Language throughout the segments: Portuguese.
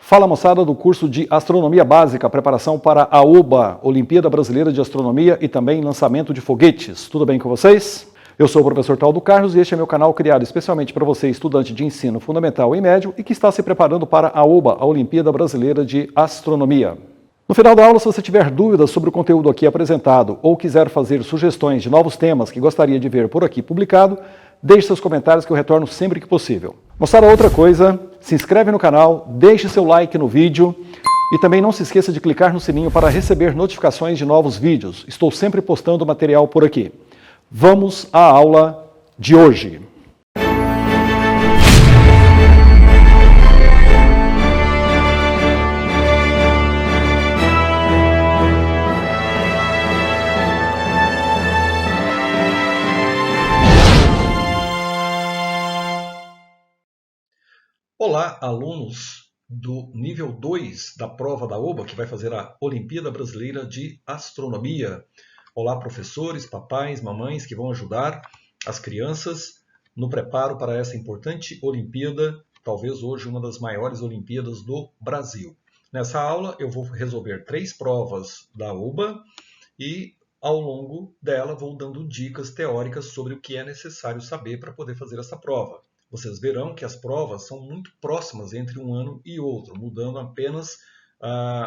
Fala moçada do curso de Astronomia Básica, preparação para a OBA, Olimpíada Brasileira de Astronomia e também lançamento de foguetes. Tudo bem com vocês? Eu sou o professor Taldo Carlos e este é meu canal criado especialmente para você, estudante de ensino fundamental e médio e que está se preparando para a OBA, a Olimpíada Brasileira de Astronomia. No final da aula, se você tiver dúvidas sobre o conteúdo aqui apresentado ou quiser fazer sugestões de novos temas que gostaria de ver por aqui publicado, deixe seus comentários que eu retorno sempre que possível. Moçada, outra coisa, se inscreve no canal, deixe seu like no vídeo e também não se esqueça de clicar no sininho para receber notificações de novos vídeos. Estou sempre postando material por aqui. Vamos à aula de hoje. Olá, alunos do nível 2 da prova da OBA, que vai fazer a Olimpíada Brasileira de Astronomia. Olá, professores, papais, mamães, que vão ajudar as crianças no preparo para essa importante Olimpíada, talvez hoje uma das maiores Olimpíadas do Brasil. Nessa aula eu vou resolver 3 provas da OBA e ao longo dela vou dando dicas teóricas sobre o que é necessário saber para poder fazer essa prova. Vocês verão que as provas são muito próximas entre um ano e outro, mudando apenas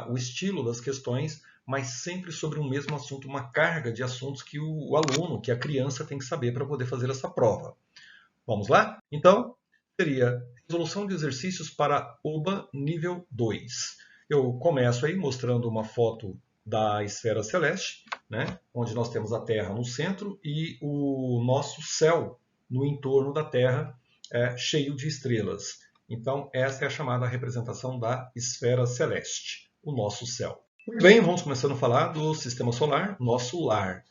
o estilo das questões, mas sempre sobre um mesmo assunto, uma carga de assuntos que o aluno, que a criança tem que saber para poder fazer essa prova. Vamos lá? Então, seria resolução de exercícios para OBA nível 2. Eu começo aí mostrando uma foto da esfera celeste, né, onde nós temos a Terra no centro e o nosso céu no entorno da Terra, cheio de estrelas. Então, essa é a chamada representação da esfera celeste, o nosso céu. Muito bem, vamos começando a falar do sistema solar, nosso lar.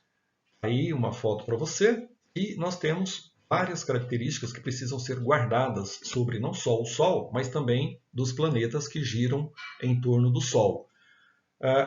Aí uma foto para você e nós temos várias características que precisam ser guardadas sobre não só o Sol, mas também dos planetas que giram em torno do Sol.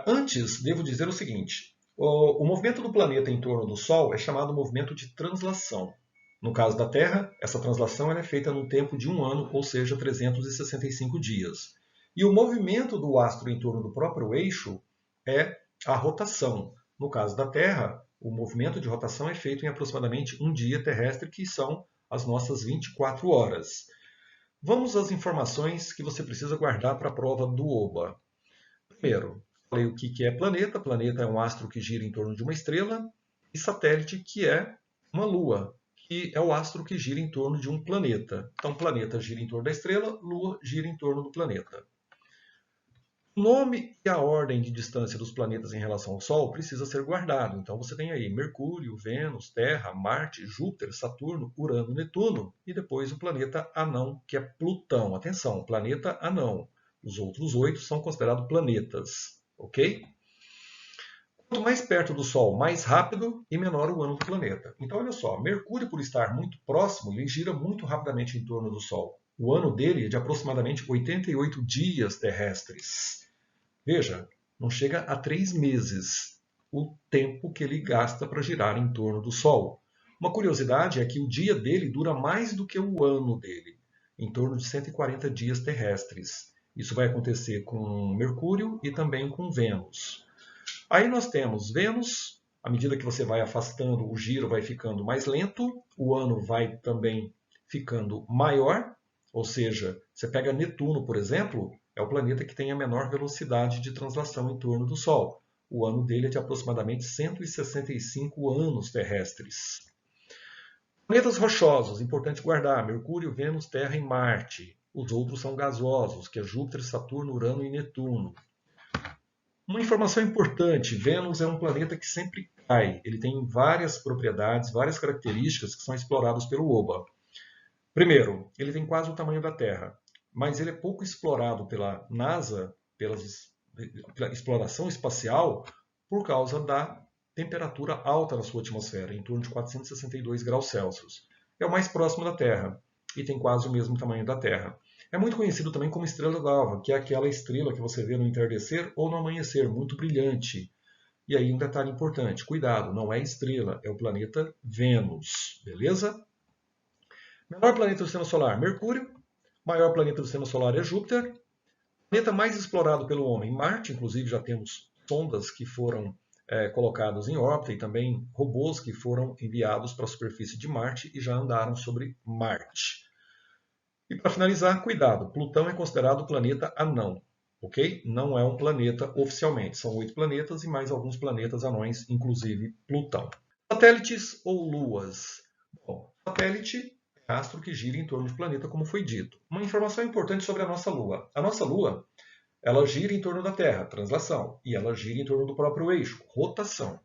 Antes, devo dizer o seguinte, o movimento do planeta em torno do Sol é chamado movimento de translação. No caso da Terra, essa translação é feita no tempo de um ano, ou seja, 365 dias. E o movimento do astro em torno do próprio eixo é a rotação. No caso da Terra, o movimento de rotação é feito em aproximadamente um dia terrestre, que são as nossas 24 horas. Vamos às informações que você precisa guardar para a prova do OBA. Primeiro, falei o que é planeta. Planeta é um astro que gira em torno de uma estrela. E satélite, que é uma lua, que é o astro que gira em torno de um planeta. Então, planeta gira em torno da estrela, Lua gira em torno do planeta. O nome e a ordem de distância dos planetas em relação ao Sol precisa ser guardado. Então, você tem aí Mercúrio, Vênus, Terra, Marte, Júpiter, Saturno, Urano, Netuno e depois o planeta anão, que é Plutão. Atenção, planeta anão. Os outros 8 são considerados planetas, ok? Quanto mais perto do Sol, mais rápido e menor o ano do planeta. Então, olha só, Mercúrio, por estar muito próximo, ele gira muito rapidamente em torno do Sol. O ano dele é de aproximadamente 88 dias terrestres. Veja, não chega a 3 meses o tempo que ele gasta para girar em torno do Sol. Uma curiosidade é que o dia dele dura mais do que o ano dele, em torno de 140 dias terrestres. Isso vai acontecer com Mercúrio e também com Vênus. Aí nós temos Vênus, à medida que você vai afastando, o giro vai ficando mais lento, o ano vai também ficando maior, ou seja, você pega Netuno, por exemplo, é o planeta que tem a menor velocidade de translação em torno do Sol. O ano dele é de aproximadamente 165 anos terrestres. Planetas rochosos, importante guardar, Mercúrio, Vênus, Terra e Marte. Os outros são gasosos, que é Júpiter, Saturno, Urano e Netuno. Uma informação importante, Vênus é um planeta que sempre cai. Ele tem várias propriedades, várias características que são exploradas pelo OBA. Primeiro, ele tem quase o tamanho da Terra, mas ele é pouco explorado pela NASA, pela exploração espacial, por causa da temperatura alta na sua atmosfera, em torno de 462 graus Celsius. É o mais próximo da Terra e tem quase o mesmo tamanho da Terra. É muito conhecido também como estrela d'alva, que é aquela estrela que você vê no entardecer ou no amanhecer, muito brilhante. E aí um detalhe importante, cuidado, não é estrela, é o planeta Vênus, beleza? Menor planeta do sistema solar, Mercúrio. Maior planeta do sistema solar é Júpiter. planeta mais explorado pelo homem, Marte, inclusive já temos sondas que foram colocados em órbita e também robôs que foram enviados para a superfície de Marte e já andaram sobre Marte. E para finalizar, cuidado, Plutão é considerado planeta anão, ok? Não é um planeta oficialmente, são 8 planetas e mais alguns planetas anões, inclusive Plutão. Satélites ou luas? Bom, satélite é astro que gira em torno do planeta, como foi dito. Uma informação importante sobre a nossa Lua. A nossa Lua, ela gira em torno da Terra, translação, e ela gira em torno do próprio eixo, rotação. O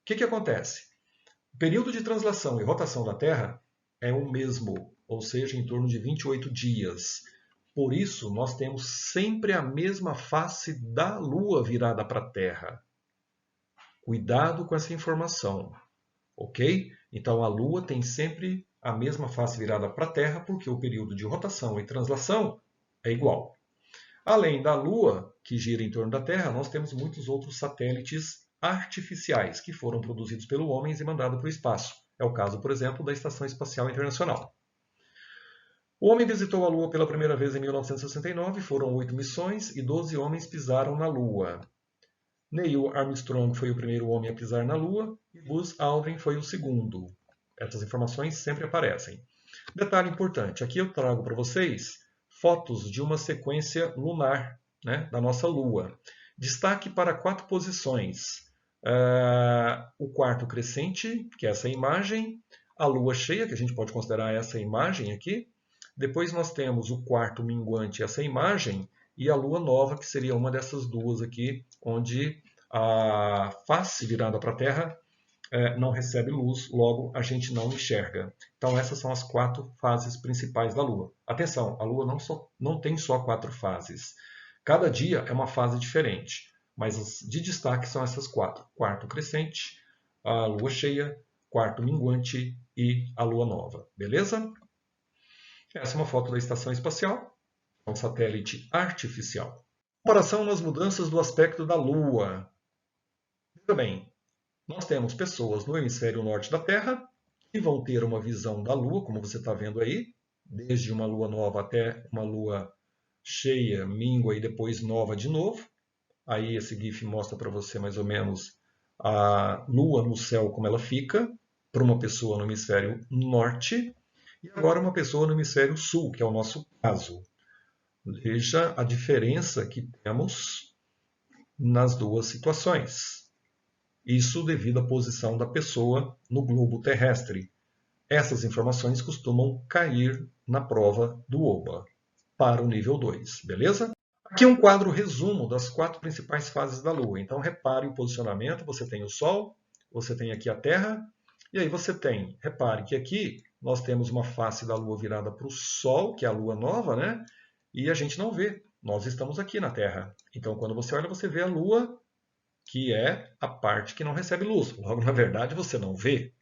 que acontece? O período de translação e rotação da Terra é o mesmo, ou seja, em torno de 28 dias. Por isso, nós temos sempre a mesma face da Lua virada para a Terra. Cuidado com essa informação, ok? Então, a Lua tem sempre a mesma face virada para a Terra, porque o período de rotação e translação é igual. Além da Lua, que gira em torno da Terra, nós temos muitos outros satélites artificiais que foram produzidos pelo homem e mandados para o espaço. É o caso, por exemplo, da Estação Espacial Internacional. O homem visitou a Lua pela primeira vez em 1969, foram 8 missões e 12 homens pisaram na Lua. Neil Armstrong foi o primeiro homem a pisar na Lua e Buzz Aldrin foi o segundo. Essas informações sempre aparecem. Detalhe importante, aqui eu trago para vocês fotos de uma sequência lunar, né, da nossa Lua. Destaque para 4 posições. O quarto crescente, que é essa imagem, a Lua cheia, que a gente pode considerar essa imagem aqui. Depois nós temos o quarto minguante, essa imagem, e a Lua nova, que seria uma dessas duas aqui, onde a face virada para a Terra não recebe luz, logo a gente não enxerga. Então essas são as 4 fases principais da Lua. Atenção, a Lua não tem só 4 fases. Cada dia é uma fase diferente, mas as de destaque são essas 4. Quarto crescente, a Lua cheia, quarto minguante e a Lua nova. Beleza? Essa é uma foto da Estação Espacial, um satélite artificial. Comparação nas mudanças do aspecto da Lua. Veja bem, nós temos pessoas no hemisfério norte da Terra que vão ter uma visão da Lua, como você está vendo aí, desde uma Lua nova até uma Lua cheia, míngua e depois nova de novo. Aí esse GIF mostra para você mais ou menos a Lua no céu, como ela fica, para uma pessoa no hemisfério norte. E agora uma pessoa no hemisfério sul, que é o nosso caso. Veja a diferença que temos nas duas situações. Isso devido à posição da pessoa no globo terrestre. Essas informações costumam cair na prova do OBA, para o nível 2, beleza? Aqui um quadro resumo das 4 principais fases da Lua. Então repare o posicionamento, você tem o Sol, você tem aqui a Terra, e aí você tem, repare que aqui nós temos uma face da Lua virada para o Sol, que é a Lua nova, né? E a gente não vê, nós estamos aqui na Terra. Então quando você olha, você vê a Lua, que é a parte que não recebe luz. Logo, na verdade, você não vê.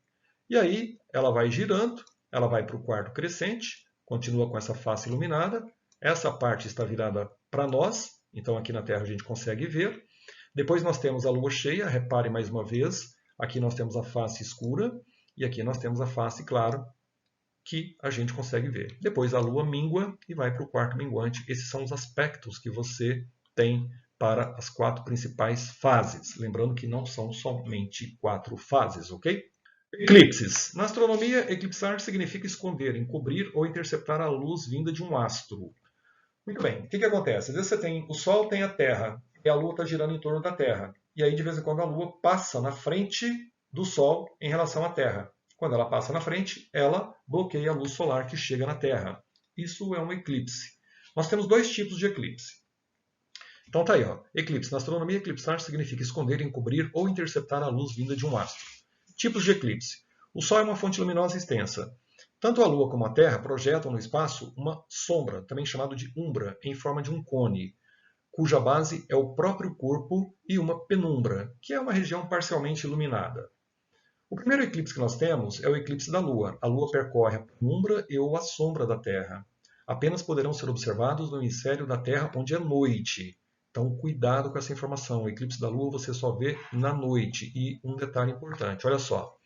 E aí ela vai girando, ela vai para o quarto crescente, continua com essa face iluminada. Essa parte está virada para nós, então aqui na Terra a gente consegue ver. Depois nós temos a Lua cheia, repare mais uma vez, aqui nós temos a face escura e aqui nós temos a face clara, que a gente consegue ver. Depois a Lua mingua e vai para o quarto minguante. Esses são os aspectos que você tem para as 4 principais fases. Lembrando que não são somente 4 fases, ok? Eclipses. Na astronomia, eclipsar significa esconder, encobrir ou interceptar a luz vinda de um astro. Muito bem, o que acontece? Às vezes você tem o Sol, tem a Terra, e a Lua está girando em torno da Terra. E aí, de vez em quando, a Lua passa na frente do Sol em relação à Terra. Quando ela passa na frente, ela bloqueia a luz solar que chega na Terra. Isso é um eclipse. Nós temos 2 tipos de eclipse. Então tá aí, ó. Eclipse. Na astronomia, eclipsar significa esconder, encobrir ou interceptar a luz vinda de um astro. Tipos de eclipse. O Sol é uma fonte luminosa extensa. Tanto a Lua como a Terra projetam no espaço uma sombra, também chamada de umbra, em forma de um cone, cuja base é o próprio corpo e uma penumbra, que é uma região parcialmente iluminada. O primeiro eclipse que nós temos é o eclipse da Lua. A Lua percorre a penumbra e ou a sombra da Terra. Apenas poderão ser observados no hemisfério da Terra, onde é noite. Então, cuidado com essa informação. O eclipse da Lua você só vê na noite. E um detalhe importante, olha só.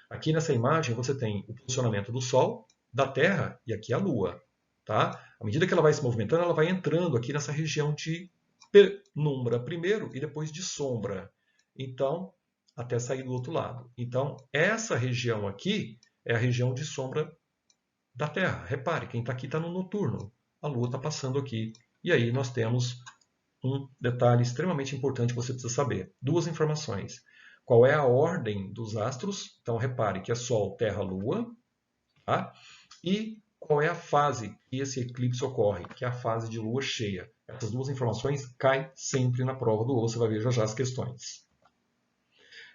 Aqui nessa imagem você tem o posicionamento do Sol, da Terra e aqui a Lua. Tá? À medida que ela vai se movimentando, ela vai entrando aqui nessa região de penumbra primeiro e depois de sombra. Então, até sair do outro lado. Então, essa região aqui é a região de sombra da Terra. Repare, quem está aqui está no noturno. A Lua está passando aqui. E aí nós temos um detalhe extremamente importante que você precisa saber. Duas informações. Qual é a ordem dos astros? Então, repare que é Sol, Terra, Lua. Tá? E qual é a fase que esse eclipse ocorre, que é a fase de lua cheia. Essas duas informações caem sempre na prova do OA, você vai ver já as questões.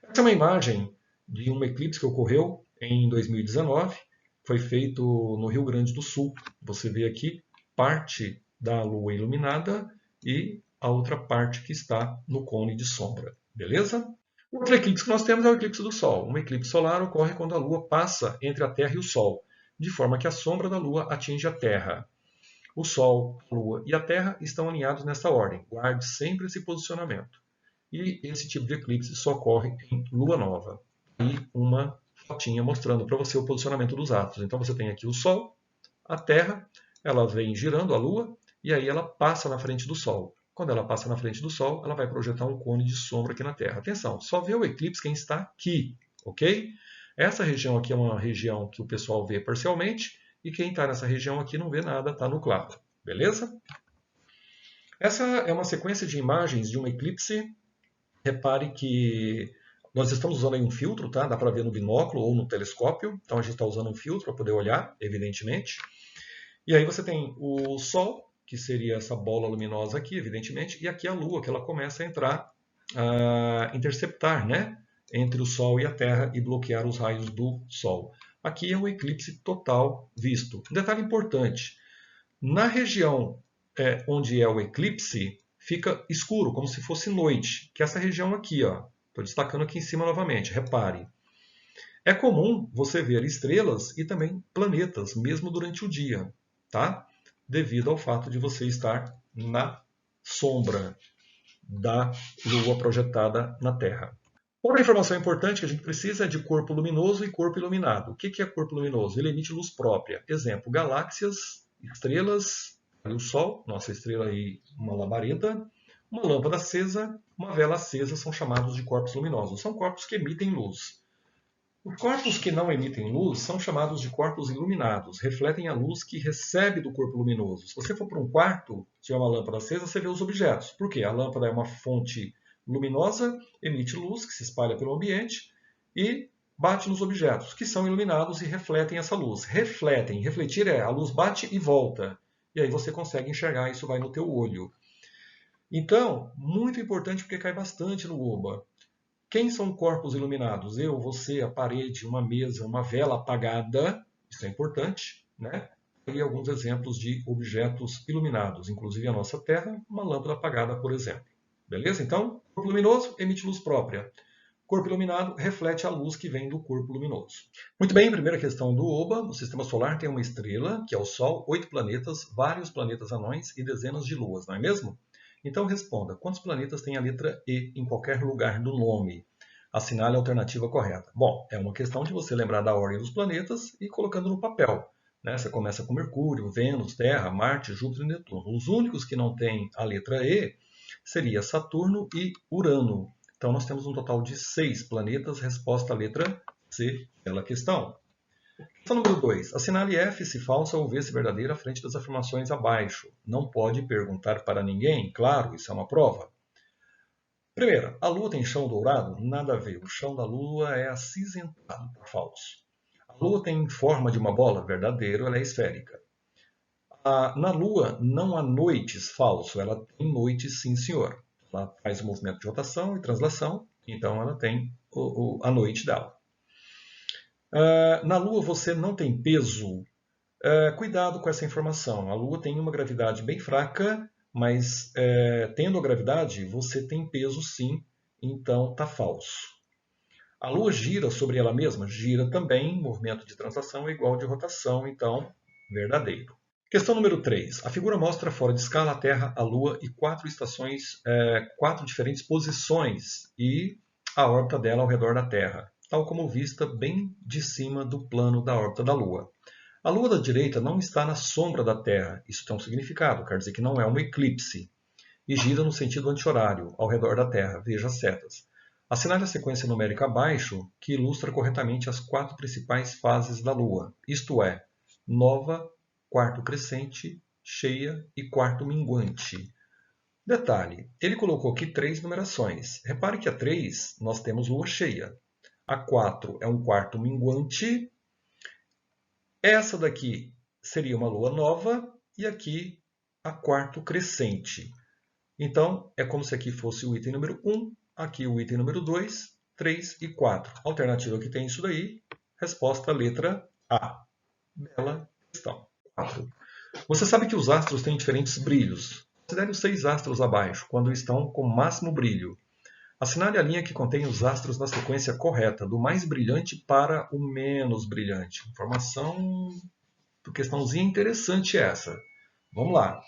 Essa é uma imagem de um eclipse que ocorreu em 2019, foi feito no Rio Grande do Sul. Você vê aqui parte da lua iluminada e a outra parte que está no cone de sombra. Beleza? O outro eclipse que nós temos é o eclipse do Sol. Um eclipse solar ocorre quando a Lua passa entre a Terra e o Sol, de forma que a sombra da Lua atinge a Terra. O Sol, a Lua e a Terra estão alinhados nessa ordem. Guarde sempre esse posicionamento. E esse tipo de eclipse só ocorre em Lua Nova. E uma fotinha mostrando para você o posicionamento dos astros. Então você tem aqui o Sol, a Terra, ela vem girando a Lua e aí ela passa na frente do Sol. Quando ela passa na frente do Sol, ela vai projetar um cone de sombra aqui na Terra. Atenção, só vê o eclipse quem está aqui, ok? Essa região aqui é uma região que o pessoal vê parcialmente e quem está nessa região aqui não vê nada, está no claro, beleza? Essa é uma sequência de imagens de um eclipse. Repare que nós estamos usando aí um filtro, tá? Dá para ver no binóculo ou no telescópio. Então a gente está usando um filtro para poder olhar, evidentemente. E aí você tem o Sol, que seria essa bola luminosa aqui, evidentemente, e aqui a Lua, que ela começa a entrar, a interceptar, né, entre o Sol e a Terra e bloquear os raios do Sol. Aqui é o eclipse total visto. Um detalhe importante, na região onde é o eclipse, fica escuro, como se fosse noite, que é essa região aqui, ó. Estou destacando aqui em cima novamente, repare. É comum você ver estrelas e também planetas, mesmo durante o dia, tá? Devido ao fato de você estar na sombra da Lua projetada na Terra. Outra informação importante que a gente precisa é de corpo luminoso e corpo iluminado. O que é corpo luminoso? Ele emite luz própria. Exemplo, galáxias, estrelas, o Sol, nossa estrela aí, uma labareda, uma lâmpada acesa, uma vela acesa são chamados de corpos luminosos. São corpos que emitem luz. Os corpos que não emitem luz são chamados de corpos iluminados, refletem a luz que recebe do corpo luminoso. Se você for para um quarto, se tiver uma lâmpada acesa, você vê os objetos. Por quê? A lâmpada é uma fonte luminosa, emite luz que se espalha pelo ambiente e bate nos objetos, que são iluminados e refletem essa luz. Refletem, refletir é a luz bate e volta. E aí você consegue enxergar, isso vai no teu olho. Então, muito importante porque cai bastante no OBA. Quem são corpos iluminados? Eu, você, a parede, uma mesa, uma vela apagada. Isso é importante, né? E alguns exemplos de objetos iluminados, inclusive a nossa Terra, uma lâmpada apagada, por exemplo. Beleza? Então, corpo luminoso emite luz própria. Corpo iluminado reflete a luz que vem do corpo luminoso. Muito bem, primeira questão do OBA. O Sistema Solar tem uma estrela, que é o Sol, 8 planetas, vários planetas anões e dezenas de luas, não é mesmo? Então responda, quantos planetas tem a letra E em qualquer lugar do nome? Assinale a alternativa correta. Bom, é uma questão de você lembrar da ordem dos planetas e colocando no papel. Né? Você começa com Mercúrio, Vênus, Terra, Marte, Júpiter e Netuno. Os únicos que não têm a letra E seria Saturno e Urano. Então nós temos um total de 6 planetas, resposta à letra C pela questão. Questão número 2. Assinale F se falsa ou V se verdadeira à frente das afirmações abaixo. Não pode perguntar para ninguém, claro, isso é uma prova. Primeira, a Lua tem chão dourado? Nada a ver, o chão da Lua é acinzentado, falso. A Lua tem forma de uma bola? Verdadeiro, ela é esférica. Na Lua não há noites, falso, ela tem noites sim senhor. Ela faz o movimento de rotação e translação, então ela tem a noite dela. Na Lua você não tem peso? Cuidado com essa informação. A Lua tem uma gravidade bem fraca, mas tendo a gravidade, você tem peso sim, então está falso. A Lua gira sobre ela mesma? Gira também, movimento de translação é igual de rotação, então verdadeiro. Questão número 3. A figura mostra fora de escala a Terra, a Lua e 4 estações, 4 diferentes posições e a órbita dela ao redor da Terra, tal como vista bem de cima do plano da órbita da Lua. A Lua da direita não está na sombra da Terra. Isso tem um significado, quer dizer que não é um eclipse. E gira no sentido anti-horário, ao redor da Terra. Veja as setas. Assinale a sequência numérica abaixo, que ilustra corretamente as 4 principais fases da Lua, isto é, nova, quarto crescente, cheia e quarto minguante. Detalhe, ele colocou aqui 3 numerações. Repare que a 3 nós temos Lua cheia. A 4 é um quarto minguante. Essa daqui seria uma Lua nova e aqui a quarto crescente. Então, é como se aqui fosse o item número 1, aqui o item número 2, 3 e 4. Alternativa que tem isso daí, resposta letra A. Bela questão. 4. Você sabe que os astros têm diferentes brilhos. Considere os 6 astros abaixo, quando estão com máximo brilho. Assinale a linha que contém os astros na sequência correta, do mais brilhante para o menos brilhante. Informação, questãozinha interessante essa. Vamos lá.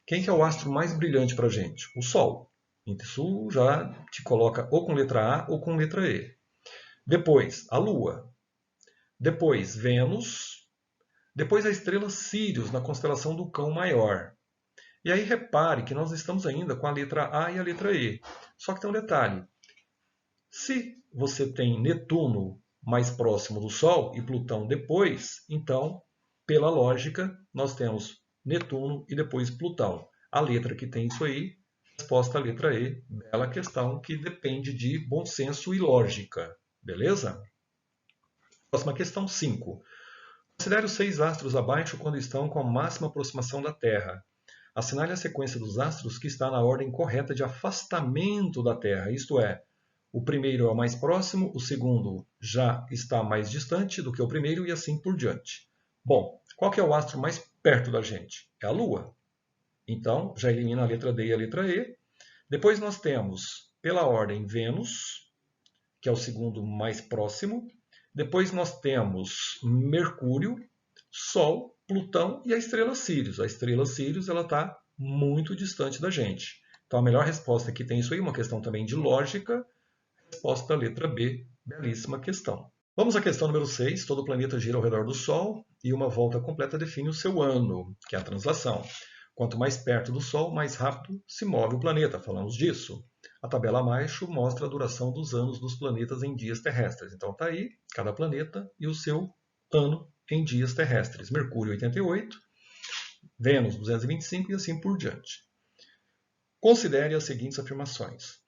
Quem que é o astro mais brilhante para a gente? O Sol. Isso já te coloca ou com letra A ou com letra E. Depois, a Lua. Depois, Vênus. Depois, a estrela Sírius, na constelação do Cão Maior. E aí, repare que nós estamos ainda com a letra A e a letra E. Só que tem um detalhe. Se você tem Netuno mais próximo do Sol e Plutão depois, então, pela lógica, nós temos Netuno e depois Plutão. A letra que tem isso aí, resposta a letra E, bela questão que depende de bom senso e lógica. Beleza? Próxima questão 5. Considere os 6 astros abaixo quando estão com a máxima aproximação da Terra. Assinale a sequência dos astros que está na ordem correta de afastamento da Terra, isto é, o primeiro é o mais próximo, o segundo já está mais distante do que o primeiro e assim por diante. Bom, qual que é o astro mais perto da gente? É a Lua. Então, já elimina a letra D e a letra E. Depois nós temos, pela ordem, Vênus, que é o segundo mais próximo. Depois nós temos Mercúrio, Sol, Plutão e a estrela Sírius. A estrela Sírius está muito distante da gente. Então a melhor resposta que tem isso aí, uma questão também de lógica, resposta letra B, belíssima questão. Vamos à questão número 6. Todo planeta gira ao redor do Sol e uma volta completa define o seu ano, que é a translação. Quanto mais perto do Sol, mais rápido se move o planeta. Falamos disso. A tabela abaixo mostra a duração dos anos dos planetas em dias terrestres. Então está aí cada planeta e o seu ano em dias terrestres. Mercúrio 88, Vênus 225 e assim por diante. Considere as seguintes afirmações.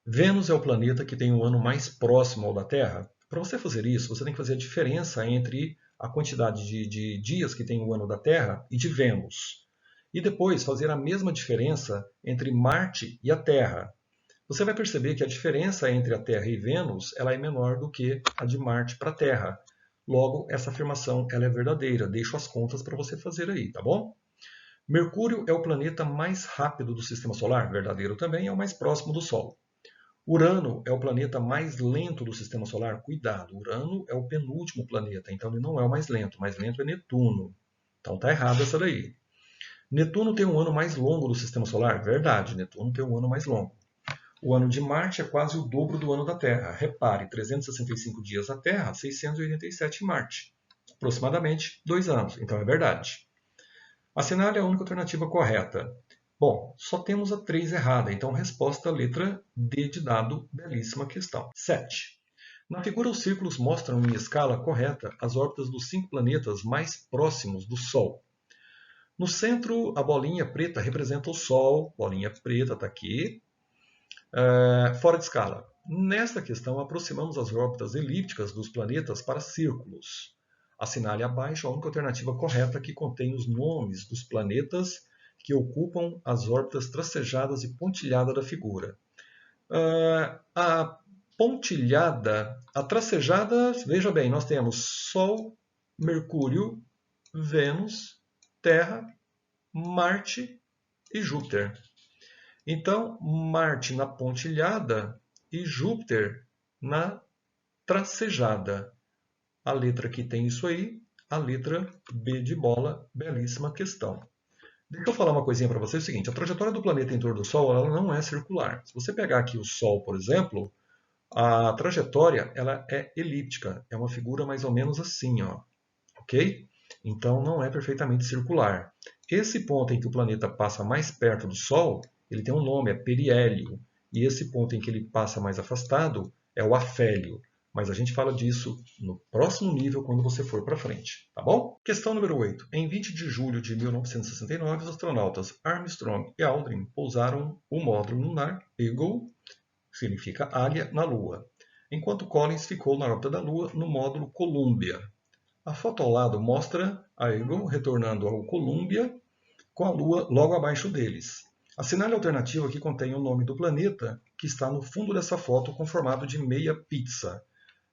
Vênus é o planeta que tem um ano mais próximo ao da Terra. Para você fazer isso, você tem que fazer a diferença entre a quantidade de dias que tem o ano da Terra e de Vênus. E depois fazer a mesma diferença entre Marte e a Terra. Você vai perceber que a diferença entre a Terra e Vênus ela é menor do que a de Marte para a Terra. Logo, essa afirmação ela é verdadeira. Deixo as contas para você fazer aí, tá bom? Mercúrio é o planeta mais rápido do Sistema Solar, verdadeiro também, é o mais próximo do Sol. Urano é o planeta mais lento do Sistema Solar. Cuidado, Urano é o penúltimo planeta, então ele não é o mais lento é Netuno. Então tá errado essa daí. Netuno tem um ano mais longo do Sistema Solar? Verdade, Netuno tem um ano mais longo. O ano de Marte é quase o dobro do ano da Terra. Repare, 365 dias na Terra, 687 em Marte. Aproximadamente 2 anos, então é verdade. Assinale a única alternativa correta. Bom, só temos a 3 errada, então resposta letra D de dado, belíssima questão. 7. Na figura, os círculos mostram em escala correta as órbitas dos 5 planetas mais próximos do Sol. No centro, a bolinha preta representa o Sol, bolinha preta está aqui, fora de escala. Nesta questão, aproximamos as órbitas elípticas dos planetas para círculos. Assinale abaixo a única alternativa correta que contém os nomes dos planetas que ocupam as órbitas tracejadas e pontilhadas da figura. A pontilhada, a tracejada, veja bem, nós temos Sol, Mercúrio, Vênus, Terra, Marte e Júpiter. Então, Marte na pontilhada e Júpiter na tracejada. A letra que tem isso aí, a letra B de bola, belíssima questão. Deixa eu falar uma coisinha para vocês, é o seguinte, a trajetória do planeta em torno do Sol ela não é circular. Se você pegar aqui o Sol, por exemplo, a trajetória ela é elíptica, é uma figura mais ou menos assim, ó, ok? então não é perfeitamente circular. Esse ponto em que o planeta passa mais perto do Sol, ele tem um nome, é periélio. E esse ponto em que ele passa mais afastado é o afélio. Mas a gente fala disso no próximo nível quando você for para frente, tá bom? Questão número 8. Em 20 de julho de 1969, os astronautas Armstrong e Aldrin pousaram o módulo lunar Eagle, que significa águia, na Lua, enquanto Collins ficou na órbita da Lua no módulo Columbia. A foto ao lado mostra a Eagle retornando ao Columbia com a Lua logo abaixo deles. Assinale a alternativa que contém o nome do planeta que está no fundo dessa foto com formato de meia pizza.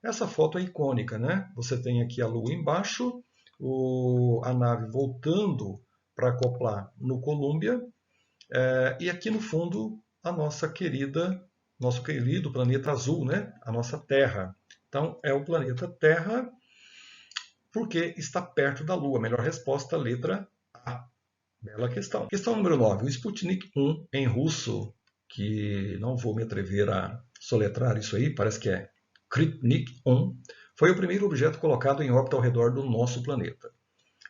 Essa foto é icônica, né? Você tem aqui a Lua embaixo, a nave voltando para acoplar no Columbia, e aqui no fundo a nosso querido planeta azul, né? A nossa Terra. Então é o planeta Terra porque está perto da Lua. Melhor resposta, letra A. Bela questão. Questão número 9. O Sputnik 1 em russo, que não vou me atrever a soletrar isso aí, parece que é Kritnik 1, foi o primeiro objeto colocado em órbita ao redor do nosso planeta.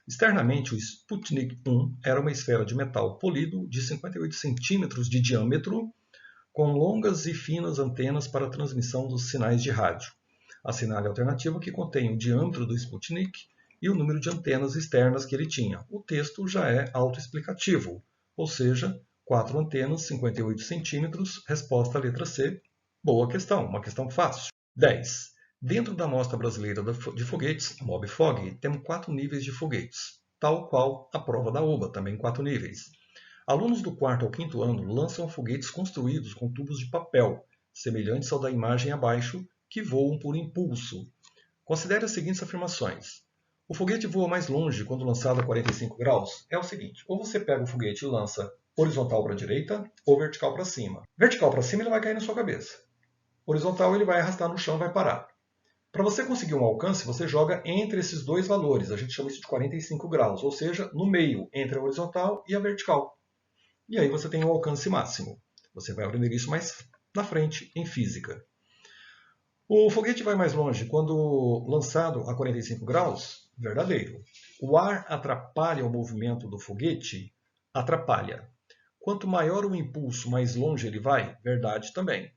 Externamente, o Sputnik 1 era uma esfera de metal polido de 58 centímetros de diâmetro, com longas e finas antenas para a transmissão dos sinais de rádio. Assinale a alternativa que contém o diâmetro do Sputnik e o número de antenas externas que ele tinha. O texto já é autoexplicativo, ou seja, 4 antenas, 58 centímetros, resposta à letra C. Boa questão, uma questão fácil. 10. Dentro da Mostra Brasileira de Foguetes, MOBFOG, temos 4 níveis de foguetes, tal qual a prova da OBA, também 4 níveis. Alunos do 4º ao 5º ano lançam foguetes construídos com tubos de papel, semelhantes ao da imagem abaixo, que voam por impulso. Considere as seguintes afirmações. O foguete voa mais longe quando lançado a 45 graus? É o seguinte, ou você pega o foguete e lança horizontal para a direita ou vertical para cima. Vertical para cima ele vai cair na sua cabeça. Horizontal ele vai arrastar no chão e vai parar. Para você conseguir um alcance, você joga entre esses dois valores. A gente chama isso de 45 graus, ou seja, no meio, entre a horizontal e a vertical. E aí você tem o alcance máximo. Você vai aprender isso mais na frente, em física. O foguete vai mais longe quando lançado a 45 graus? Verdadeiro. O ar atrapalha o movimento do foguete? Atrapalha. Quanto maior o impulso, mais longe ele vai? Verdade também.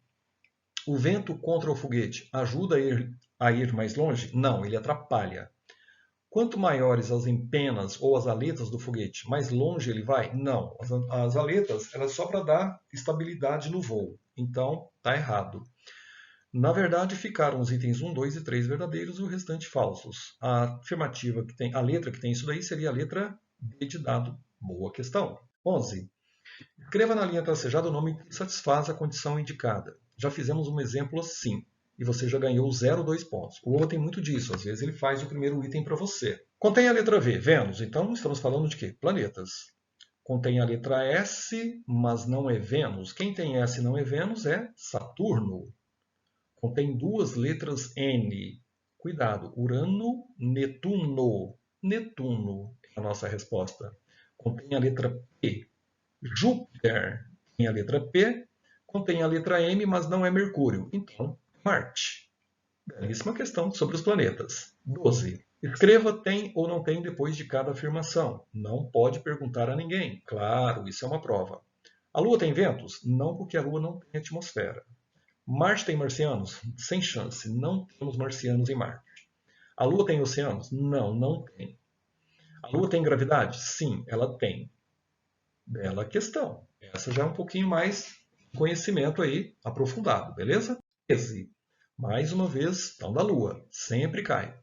O vento contra o foguete ajuda a ir mais longe? Não, ele atrapalha. Quanto maiores as empenas ou as aletas do foguete, mais longe ele vai? Não. As aletas elas só para dar estabilidade no voo. Então, está errado. Na verdade, ficaram os itens 1, 2 e 3 verdadeiros e o restante falsos. A afirmativa que tem, a letra que tem isso daí seria a letra D de dado. Boa questão. 11. Escreva na linha tracejada o nome que satisfaz a condição indicada. Já fizemos um exemplo assim. E você já ganhou 0, 2 pontos. O OBA tem muito disso. Às vezes ele faz o primeiro item para você. Contém a letra V, Vênus. Então estamos falando de quê? Planetas. Contém a letra S, mas não é Vênus. Quem tem S e não é Vênus é Saturno. Contém 2 letras N. Cuidado, Urano, Netuno. Netuno é a nossa resposta. Contém a letra P. Júpiter tem a letra P. Contém a letra M, mas não é Mercúrio. Então, Marte. Belíssima questão sobre os planetas. 12. Escreva tem ou não tem depois de cada afirmação. Não pode perguntar a ninguém. Claro, isso é uma prova. A Lua tem ventos? Não, porque a Lua não tem atmosfera. Marte tem marcianos? Sem chance, não temos marcianos em Marte. A Lua tem oceanos? Não, não tem. A Lua tem gravidade? Sim, ela tem. Bela questão. Essa já é um pouquinho mais conhecimento aí aprofundado, beleza? 13. Mais uma vez, então da Lua. Sempre cai.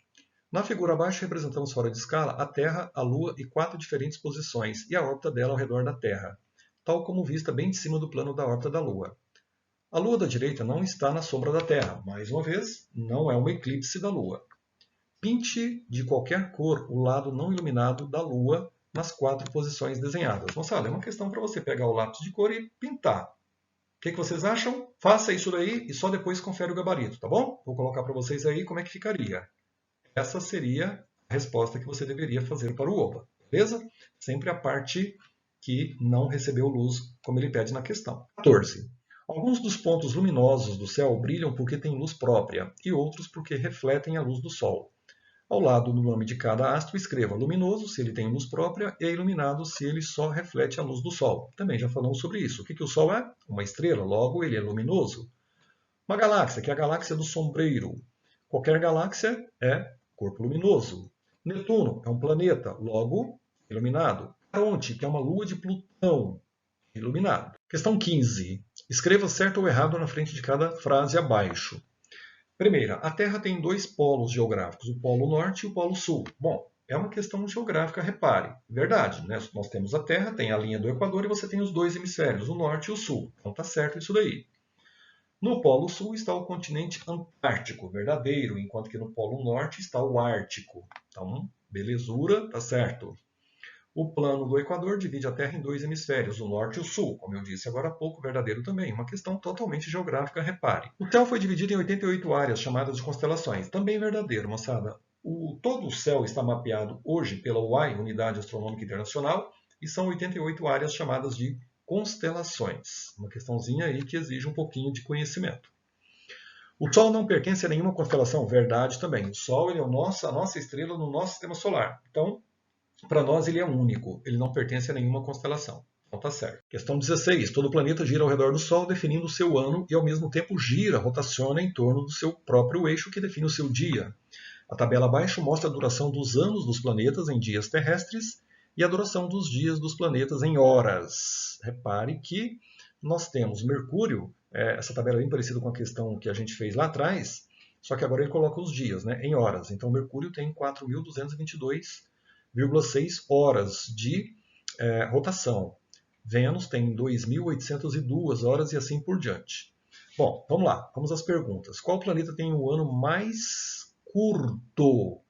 Na figura abaixo representamos fora de escala a Terra, a Lua e 4 diferentes posições e a órbita dela ao redor da Terra, tal como vista bem de cima do plano da órbita da Lua. A Lua da direita não está na sombra da Terra. Mais uma vez, não é uma eclipse da Lua. Pinte de qualquer cor o lado não iluminado da Lua nas 4 posições desenhadas. Moçada, é uma questão para você pegar o lápis de cor e pintar. O que vocês acham? Faça isso daí e só depois confere o gabarito, tá bom? Vou colocar para vocês aí como é que ficaria. Essa seria a resposta que você deveria fazer para o OBA, beleza? Sempre a parte que não recebeu luz, como ele pede na questão. 14. Alguns dos pontos luminosos do céu brilham porque têm luz própria e outros porque refletem a luz do Sol. Ao lado do nome de cada astro, escreva luminoso, se ele tem luz própria, e iluminado, se ele só reflete a luz do Sol. Também já falamos sobre isso. O que o Sol é? Uma estrela, logo ele é luminoso. Uma galáxia, que é a galáxia do sombreiro. Qualquer galáxia é corpo luminoso. Netuno é um planeta, logo iluminado. Caronte, que é uma lua de Plutão, iluminado. Questão 15. Escreva certo ou errado na frente de cada frase abaixo. Primeira, a Terra tem dois polos geográficos, o Polo Norte e o Polo Sul. Bom, é uma questão geográfica, repare. Verdade, né? Nós temos a Terra, tem a linha do Equador e você tem os dois hemisférios, o Norte e o Sul. Então tá certo isso daí. No Polo Sul está o continente Antártico, verdadeiro, enquanto que no Polo Norte está o Ártico. Então, belezura, tá certo. O plano do Equador divide a Terra em dois hemisférios, o Norte e o Sul. Como eu disse agora há pouco, verdadeiro também. Uma questão totalmente geográfica, repare. O céu foi dividido em 88 áreas, chamadas de constelações. Também verdadeiro, moçada. Todo o céu está mapeado hoje pela UAI, Unidade Astronômica Internacional, e são 88 áreas chamadas de constelações. Uma questãozinha aí que exige um pouquinho de conhecimento. O Sol não pertence a nenhuma constelação. Verdade também. O Sol ele é a nossa estrela no nosso sistema solar. Então, para nós ele é único, ele não pertence a nenhuma constelação. Então tá certo. Questão 16. Todo planeta gira ao redor do Sol, definindo o seu ano e ao mesmo tempo gira, rotaciona em torno do seu próprio eixo que define o seu dia. A tabela abaixo mostra a duração dos anos dos planetas em dias terrestres e a duração dos dias dos planetas em horas. Repare que nós temos Mercúrio, essa tabela é bem parecida com a questão que a gente fez lá atrás, só que agora ele coloca os dias, né, em horas. Então Mercúrio tem 4.222,6 horas de rotação. Vênus tem 2.802 horas e assim por diante. Bom, vamos lá, vamos às perguntas. Qual planeta tem o ano mais curto?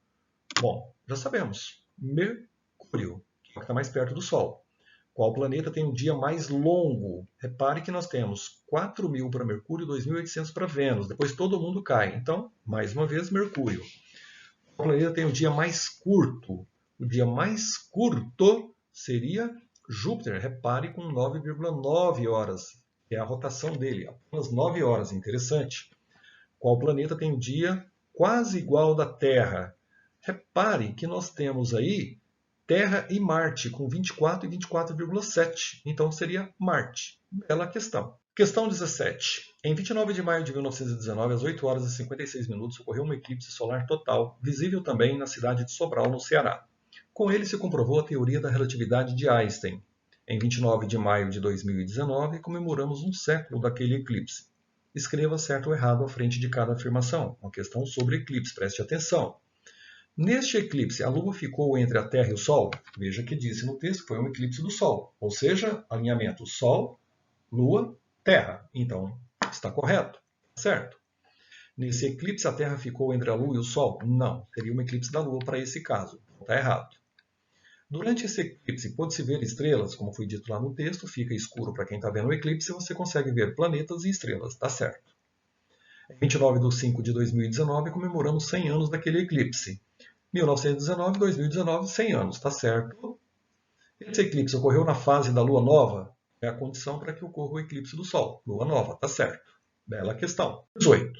Bom, já sabemos, Mercúrio, que está mais perto do Sol. Qual planeta tem o dia mais longo? Repare que nós temos 4.000 para Mercúrio e 2.800 para Vênus. Depois todo mundo cai. Então, mais uma vez, Mercúrio. Qual planeta tem o dia mais curto? O dia mais curto seria Júpiter. Repare com 9,9 horas. É a rotação dele. Apenas 9 horas. Interessante. Qual planeta tem o dia quase igual ao da Terra? Repare que nós temos aí Terra e Marte, com 24 e 24,7. Então seria Marte. Bela questão. Questão 17. Em 29 de maio de 1919, às 8 horas e 56 minutos, ocorreu um eclipse solar total, visível também na cidade de Sobral, no Ceará. Com ele se comprovou a teoria da relatividade de Einstein. Em 29 de maio de 2019, comemoramos um século daquele eclipse. Escreva certo ou errado à frente de cada afirmação. Uma questão sobre eclipse, preste atenção. Neste eclipse, a Lua ficou entre a Terra e o Sol? Veja que disse no texto que foi um eclipse do Sol. Ou seja, alinhamento Sol, Lua, Terra. Então, está correto. Certo. Nesse eclipse, a Terra ficou entre a Lua e o Sol? Não. Seria um eclipse da Lua para esse caso. Está errado. Durante esse eclipse, pode-se ver estrelas, como foi dito lá no texto, fica escuro para quem está vendo o eclipse, você consegue ver planetas e estrelas. Está certo. Em 29 de 5 de 2019, comemoramos 100 anos daquele eclipse. 1919, 2019, 100 anos, está certo. Esse eclipse ocorreu na fase da Lua Nova, é a condição para que ocorra o eclipse do Sol. Lua Nova, está certo. Bela questão. 18.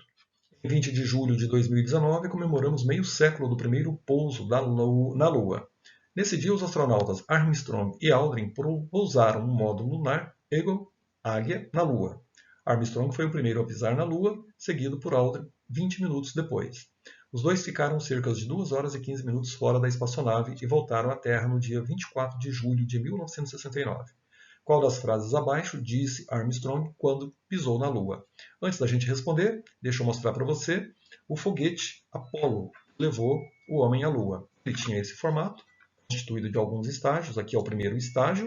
Em 20 de julho de 2019, comemoramos meio século do primeiro pouso na Lua. Nesse dia, os astronautas Armstrong e Aldrin pousaram um módulo lunar, Eagle, Águia, na Lua. Armstrong foi o primeiro a pisar na Lua, seguido por Aldrin 20 minutos depois. Os dois ficaram cerca de 2 horas e 15 minutos fora da espaçonave e voltaram à Terra no dia 24 de julho de 1969. Qual das frases abaixo disse Armstrong quando pisou na Lua? Antes da gente responder, deixa eu mostrar para você o foguete Apollo que levou o homem à Lua. Ele tinha esse formato, constituído de alguns estágios. Aqui é o primeiro estágio,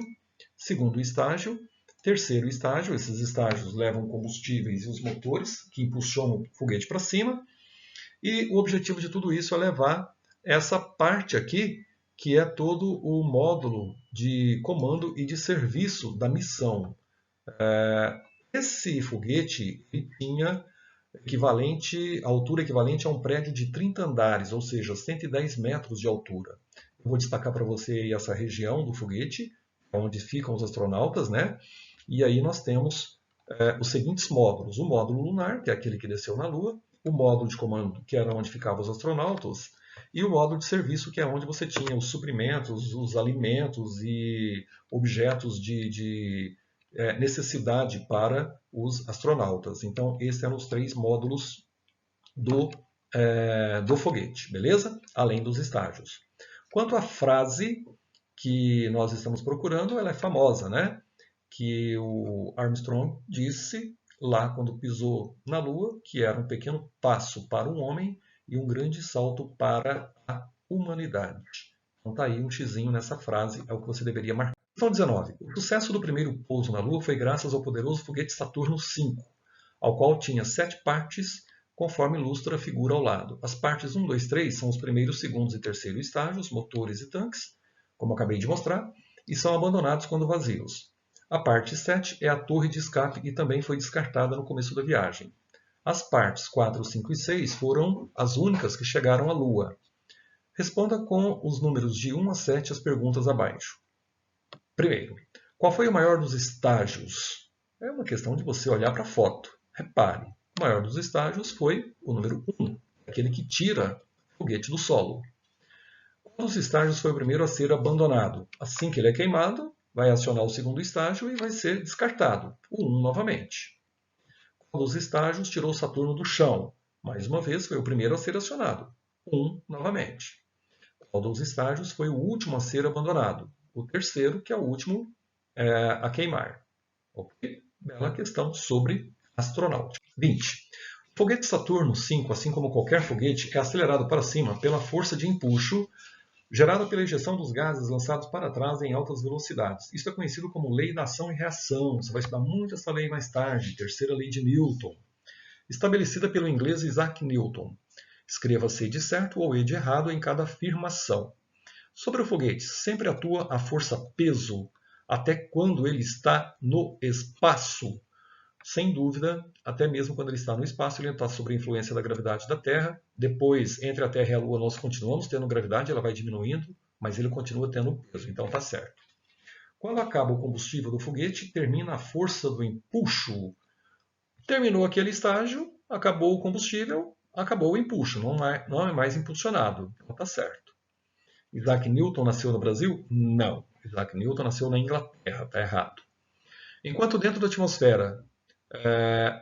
segundo estágio, terceiro estágio. Esses estágios levam combustíveis e os motores que impulsionam o foguete para cima. E o objetivo de tudo isso é levar essa parte aqui, que é todo o módulo de comando e de serviço da missão. Esse foguete ele tinha altura equivalente a um prédio de 30 andares, ou seja, 110 metros de altura. Eu vou destacar para você essa região do foguete, onde ficam os astronautas, né? E aí nós temos os seguintes módulos. O módulo lunar, que é aquele que desceu na Lua, o módulo de comando, que era onde ficavam os astronautas, e o módulo de serviço, que é onde você tinha os suprimentos, os alimentos e objetos de necessidade para os astronautas. Então, esses eram os 3 módulos do foguete, beleza? Além dos estágios. Quanto à frase que nós estamos procurando, ela é famosa, né? Que o Armstrong disse lá quando pisou na Lua, que era um pequeno passo para um homem e um grande salto para a humanidade. Então tá aí um xizinho nessa frase, é o que você deveria marcar. Questão 19. O sucesso do primeiro pouso na Lua foi graças ao poderoso foguete Saturno V, ao qual tinha 7 partes, conforme ilustra a figura ao lado. As partes 1, 2, 3 são os primeiros, segundos e terceiro estágios, motores e tanques, como eu acabei de mostrar, e são abandonados quando vazios. A parte 7 é a torre de escape e também foi descartada no começo da viagem. As partes 4, 5 e 6 foram as únicas que chegaram à Lua. Responda com os números de 1 a 7 as perguntas abaixo. Primeiro, qual foi o maior dos estágios? É uma questão de você olhar para a foto. Repare, o maior dos estágios foi o número 1, aquele que tira o foguete do solo. Qual dos estágios foi o primeiro a ser abandonado? Assim que ele é queimado, vai acionar o segundo estágio e vai ser descartado, o 1 novamente. Qual dos estágios tirou Saturno do chão? Mais uma vez, foi o primeiro a ser acionado, 1 novamente. Qual dos estágios foi o último a ser abandonado? O terceiro, que é o último a queimar. Ok? Bela questão sobre astronáutica. 20. O foguete Saturno V, assim como qualquer foguete, é acelerado para cima pela força de empuxo gerada pela injeção dos gases lançados para trás em altas velocidades. Isso é conhecido como lei da ação e reação. Você vai estudar muito essa lei mais tarde, terceira lei de Newton, estabelecida pelo inglês Isaac Newton. Escreva C de certo ou E de errado em cada afirmação. Sobre o foguete, sempre atua a força peso até quando ele está no espaço. Sem dúvida, até mesmo quando ele está no espaço, ele está sob a influência da gravidade da Terra. Depois, entre a Terra e a Lua, nós continuamos tendo gravidade, ela vai diminuindo, mas ele continua tendo peso, então está certo. Quando acaba o combustível do foguete, termina a força do empuxo. Terminou aquele estágio, acabou o combustível, acabou o empuxo, não é mais impulsionado, então está certo. Isaac Newton nasceu no Brasil? Não. Isaac Newton nasceu na Inglaterra, está errado. Enquanto dentro da atmosfera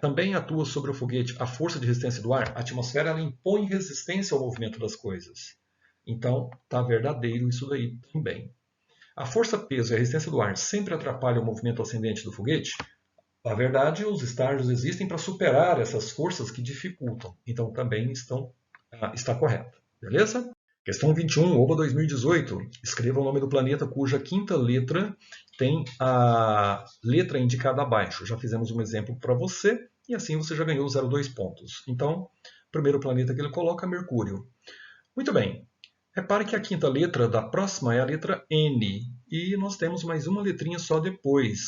também atua sobre o foguete a força de resistência do ar, a atmosfera ela impõe resistência ao movimento das coisas. Então, está verdadeiro isso daí também. A força-peso e a resistência do ar sempre atrapalham o movimento ascendente do foguete? Na verdade, os estágios existem para superar essas forças que dificultam. Então, também está correto. Beleza? Questão 21, OBA 2018. Escreva o nome do planeta cuja quinta letra tem a letra indicada abaixo. Já fizemos um exemplo para você e assim você já ganhou 0,2 pontos. Então, o primeiro planeta que ele coloca é Mercúrio. Muito bem. Repare que a quinta letra da próxima é a letra N. E nós temos mais uma letrinha só depois.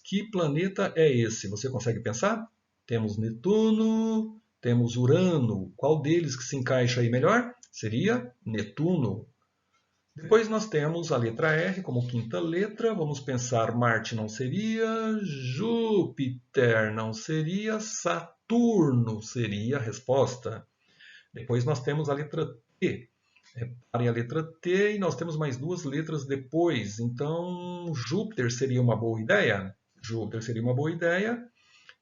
Que planeta é esse? Você consegue pensar? Temos Netuno, temos Urano. Qual deles que se encaixa aí melhor? Seria Netuno. Depois nós temos a letra R como quinta letra. Vamos pensar, Marte não seria, Júpiter não seria, Saturno seria a resposta. Depois nós temos a letra T. Reparem a letra T e nós temos mais 2 letras depois. Então, Júpiter seria uma boa ideia? Júpiter seria uma boa ideia.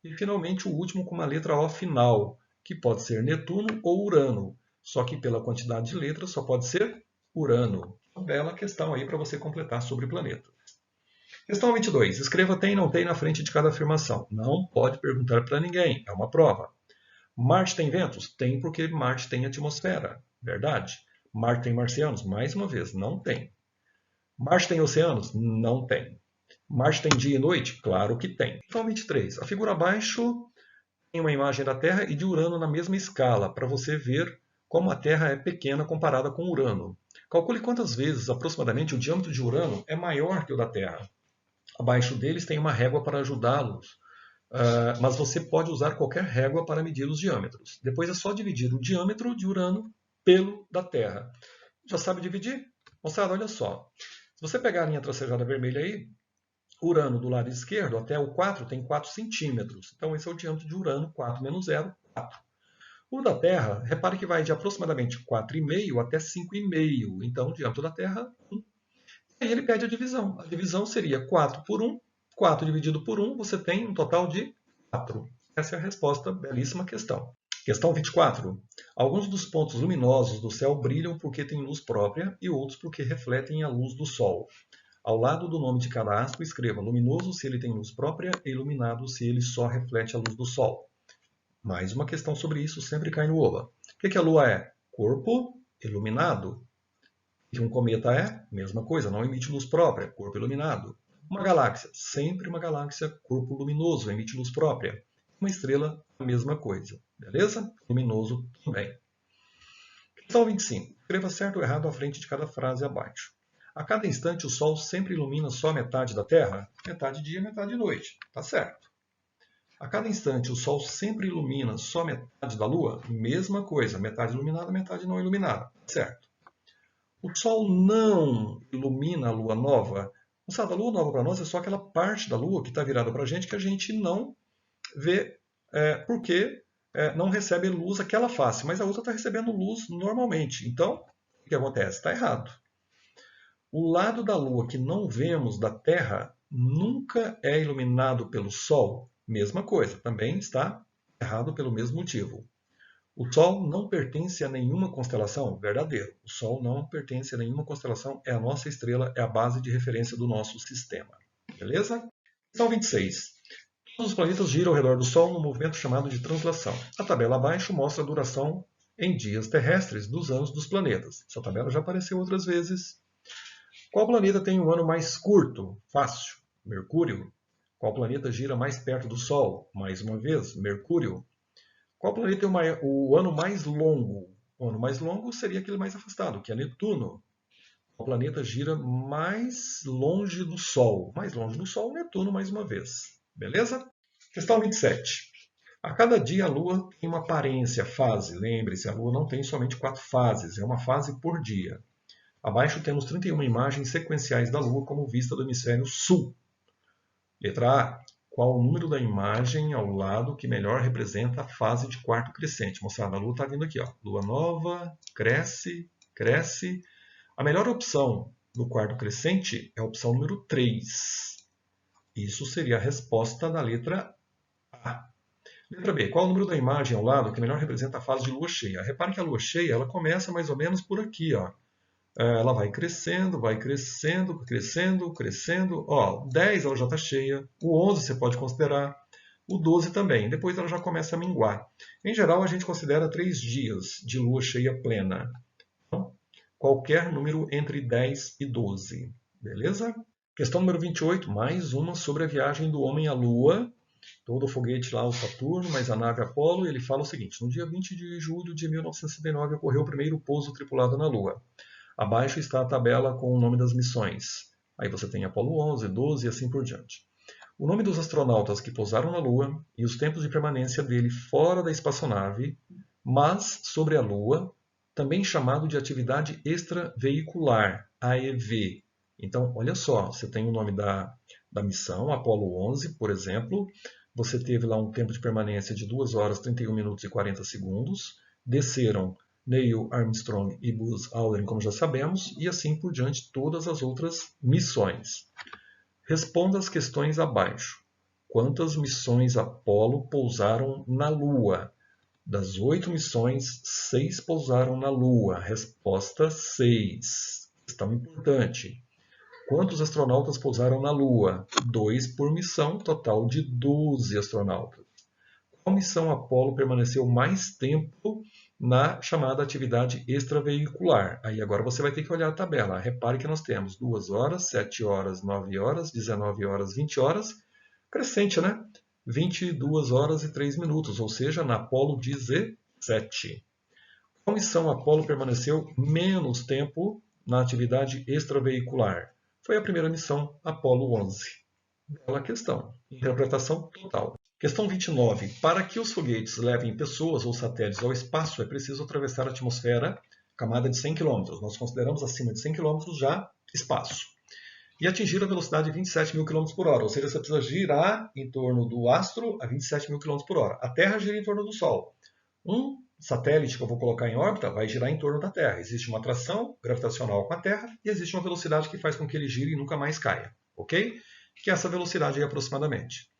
E finalmente o último com uma letra O final, que pode ser Netuno ou Urano. Só que pela quantidade de letras só pode ser Urano. Uma bela questão aí para você completar sobre planetas. Questão 22. Escreva tem e não tem na frente de cada afirmação. Não pode perguntar para ninguém, é uma prova. Marte tem ventos? Tem porque Marte tem atmosfera. Verdade. Marte tem marcianos? Mais uma vez, não tem. Marte tem oceanos? Não tem. Marte tem dia e noite? Claro que tem. Questão 23. A figura abaixo tem uma imagem da Terra e de Urano na mesma escala, para você ver como a Terra é pequena comparada com Urano. Calcule quantas vezes, aproximadamente, o diâmetro de Urano é maior que o da Terra. Abaixo deles tem uma régua para ajudá-los, mas você pode usar qualquer régua para medir os diâmetros. Depois é só dividir o diâmetro de Urano pelo da Terra. Já sabe dividir? Moçada, olha só. Se você pegar a linha tracejada vermelha aí, Urano do lado esquerdo até o 4 tem 4 centímetros. Então esse é o diâmetro de Urano, 4 menos 0, 4. O da Terra, repare que vai de aproximadamente 4,5 até 5,5. Então, o diâmetro da Terra, 1. Aí ele pede a divisão. A divisão seria 4 por 1. 4 dividido por 1, você tem um total de 4. Essa é a resposta, belíssima questão. Questão 24. Alguns dos pontos luminosos do céu brilham porque têm luz própria e outros porque refletem a luz do Sol. Ao lado do nome de cada astro, escreva luminoso se ele tem luz própria e iluminado se ele só reflete a luz do Sol. Mais uma questão sobre isso sempre cai no oba. O que a Lua é? Corpo iluminado. O que um cometa é? Mesma coisa, não emite luz própria, corpo iluminado. Uma galáxia, sempre uma galáxia, corpo luminoso, emite luz própria. Uma estrela, a mesma coisa. Beleza? Luminoso também. Questão 25. Escreva certo ou errado à frente de cada frase abaixo. A cada instante o Sol sempre ilumina só metade da Terra? Metade dia, metade noite. Tá certo. A cada instante o Sol sempre ilumina só metade da Lua? Mesma coisa, metade iluminada, metade não iluminada. Certo. O Sol não ilumina a Lua nova? Moçada, a Lua nova para nós é só aquela parte da Lua que está virada para a gente que a gente não vê porque não recebe luz aquela face, mas a outra está recebendo luz normalmente. Então, o que acontece? Está errado. O lado da Lua que não vemos da Terra nunca é iluminado pelo Sol. Mesma coisa, também está errado pelo mesmo motivo. O Sol não pertence a nenhuma constelação? Verdadeiro. O Sol não pertence a nenhuma constelação, é a nossa estrela, é a base de referência do nosso sistema. Beleza? Questão 26. Todos os planetas giram ao redor do Sol num movimento chamado de translação. A tabela abaixo mostra a duração em dias terrestres dos anos dos planetas. Essa tabela já apareceu outras vezes. Qual planeta tem um ano mais curto? Fácil. Mercúrio. Qual planeta gira mais perto do Sol? Mais uma vez, Mercúrio. Qual planeta tem o ano mais longo? O ano mais longo seria aquele mais afastado, que é Netuno. O planeta gira mais longe do Sol. Mais longe do Sol, Netuno mais uma vez. Beleza? Questão 27. A cada dia a Lua tem uma aparência, fase. Lembre-se, a Lua não tem somente 4 fases, é uma fase por dia. Abaixo temos 31 imagens sequenciais da Lua como vista do hemisfério sul. Letra A. Qual o número da imagem ao lado que melhor representa a fase de quarto crescente? Moçada, a Lua está vindo aqui. Ó. Lua nova, cresce, cresce. A melhor opção do quarto crescente é a opção número 3. Isso seria a resposta da letra A. Letra B. Qual o número da imagem ao lado que melhor representa a fase de lua cheia? Repare que a lua cheia ela começa mais ou menos por aqui. Ó. Ela vai crescendo, crescendo, crescendo. Ó, 10 ela já está cheia. O 11 você pode considerar. O 12 também. Depois ela já começa a minguar. Em geral, a gente considera 3 dias de lua cheia plena. Então, qualquer número entre 10 e 12. Beleza? Questão número 28, mais uma sobre a viagem do homem à Lua. Todo o foguete lá, o Saturno, mais a nave Apolo, e ele fala o seguinte: no dia 20 de julho de 1969 ocorreu o primeiro pouso tripulado na Lua. Abaixo está a tabela com o nome das missões. Aí você tem Apolo 11, 12 e assim por diante. O nome dos astronautas que pousaram na Lua e os tempos de permanência dele fora da espaçonave, mas sobre a Lua, também chamado de atividade extraveicular, AEV. Então, olha só, você tem o nome da missão, Apolo 11, por exemplo. Você teve lá um tempo de permanência de 2 horas, 31 minutos e 40 segundos. Desceram Neil Armstrong e Buzz Aldrin, como já sabemos, e assim por diante todas as outras missões. Responda as questões abaixo. Quantas missões Apolo pousaram na Lua? Das 8 missões, 6 pousaram na Lua. Resposta 6. Questão importante. Quantos astronautas pousaram na Lua? 2 por missão, total de 12 astronautas. Qual missão Apolo permaneceu mais tempo na chamada atividade extraveicular? Aí agora você vai ter que olhar a tabela. Repare que nós temos 2 horas, 7 horas, 9 horas, 19 horas, 20 horas. Crescente, né? 22 horas e 3 minutos, ou seja, na Apolo 17. Qual missão Apolo permaneceu menos tempo na atividade extraveicular? Foi a primeira missão, Apolo 11. Bela questão. Interpretação total. Questão 29. Para que os foguetes levem pessoas ou satélites ao espaço, é preciso atravessar a atmosfera, camada de 100 km. Nós consideramos acima de 100 km já espaço. E atingir a velocidade de 27 mil km por hora. Ou seja, você precisa girar em torno do astro a 27 mil km por hora. A Terra gira em torno do Sol. Um satélite que eu vou colocar em órbita vai girar em torno da Terra. Existe uma atração gravitacional com a Terra e existe uma velocidade que faz com que ele gire e nunca mais caia, ok? Que é essa velocidade aí aproximadamente.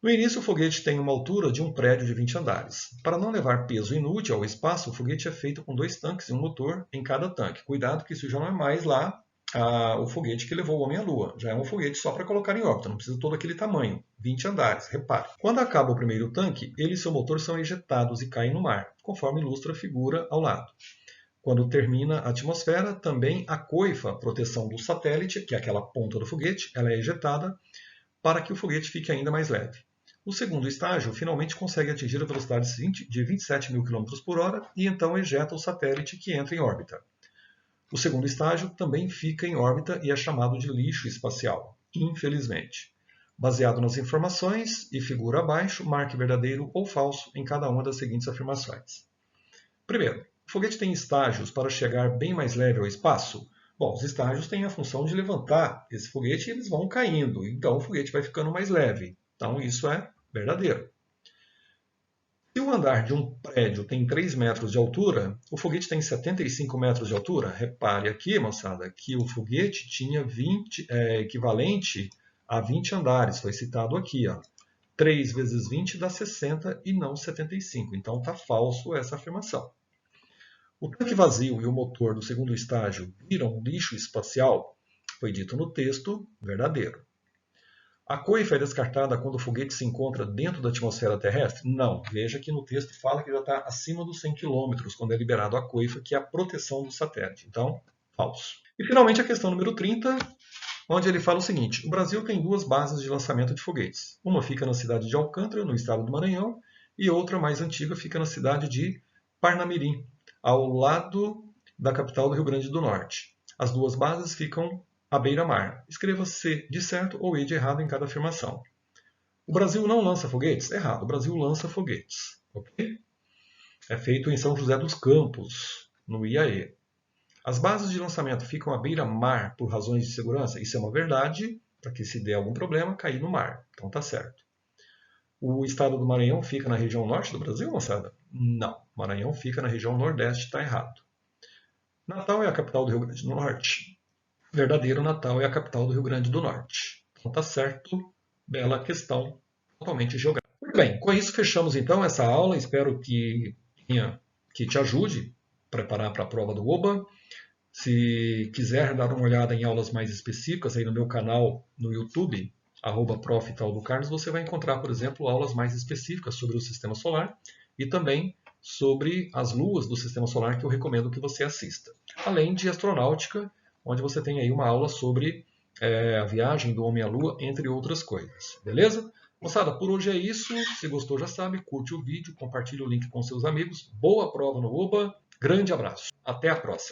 No início, o foguete tem uma altura de um prédio de 20 andares. Para não levar peso inútil ao espaço, o foguete é feito com 2 tanques e um motor em cada tanque. Cuidado que isso já não é mais lá o foguete que levou o homem à Lua. Já é um foguete só para colocar em órbita, não precisa todo aquele tamanho, 20 andares, repare. Quando acaba o primeiro tanque, ele e seu motor são ejetados e caem no mar, conforme ilustra a figura ao lado. Quando termina a atmosfera, também a coifa, proteção do satélite, que é aquela ponta do foguete, ela é ejetada para que o foguete fique ainda mais leve. O segundo estágio finalmente consegue atingir a velocidade de 27 mil km por hora e então ejeta o satélite que entra em órbita. O segundo estágio também fica em órbita e é chamado de lixo espacial, infelizmente. Baseado nas informações e figura abaixo, marque verdadeiro ou falso em cada uma das seguintes afirmações. Primeiro, o foguete tem estágios para chegar bem mais leve ao espaço? Bom, os estágios têm a função de levantar esse foguete e eles vão caindo, então o foguete vai ficando mais leve. Então isso é verdadeiro. Se o andar de um prédio tem 3 metros de altura, o foguete tem 75 metros de altura. Repare aqui, moçada, que o foguete tinha equivalente a 20 andares. Foi citado aqui. 3 vezes 20 dá 60 e não 75. Então está falso essa afirmação. O tanque vazio e o motor do segundo estágio viram um lixo espacial? Foi dito no texto, verdadeiro. A coifa é descartada quando o foguete se encontra dentro da atmosfera terrestre? Não. Veja que no texto fala que já está acima dos 100 km quando é liberado a coifa, que é a proteção do satélite. Então, falso. E finalmente a questão número 30, onde ele fala o seguinte: o Brasil tem 2 bases de lançamento de foguetes. Uma fica na cidade de Alcântara, no estado do Maranhão, e outra mais antiga fica na cidade de Parnamirim, ao lado da capital do Rio Grande do Norte. As 2 bases ficam à beira-mar. Escreva C de certo ou E de errado em cada afirmação. O Brasil não lança foguetes? Errado. O Brasil lança foguetes. Ok? É feito em São José dos Campos, no IAE. As bases de lançamento ficam à beira-mar por razões de segurança? Isso é uma verdade, para que se der algum problema, cair no mar. Então tá certo. O estado do Maranhão fica na região norte do Brasil, moçada? Não. Maranhão fica na região nordeste, está errado. Natal é a capital do Rio Grande do Norte? Verdadeiro, Natal é a capital do Rio Grande do Norte. Então tá certo, bela questão, totalmente geográfica. Muito bem, com isso fechamos então essa aula. Espero que te ajude a preparar para a prova do OBA. Se quiser dar uma olhada em aulas mais específicas aí no meu canal no YouTube, @prof. Taldo Carlos, você vai encontrar, por exemplo, aulas mais específicas sobre o Sistema Solar e também sobre as luas do Sistema Solar que eu recomendo que você assista. Além de astronáutica, onde você tem aí uma aula sobre a viagem do homem à Lua, entre outras coisas. Beleza? Moçada, por hoje é isso. Se gostou, já sabe, curte o vídeo, compartilhe o link com seus amigos. Boa prova no OBA. Grande abraço. Até a próxima.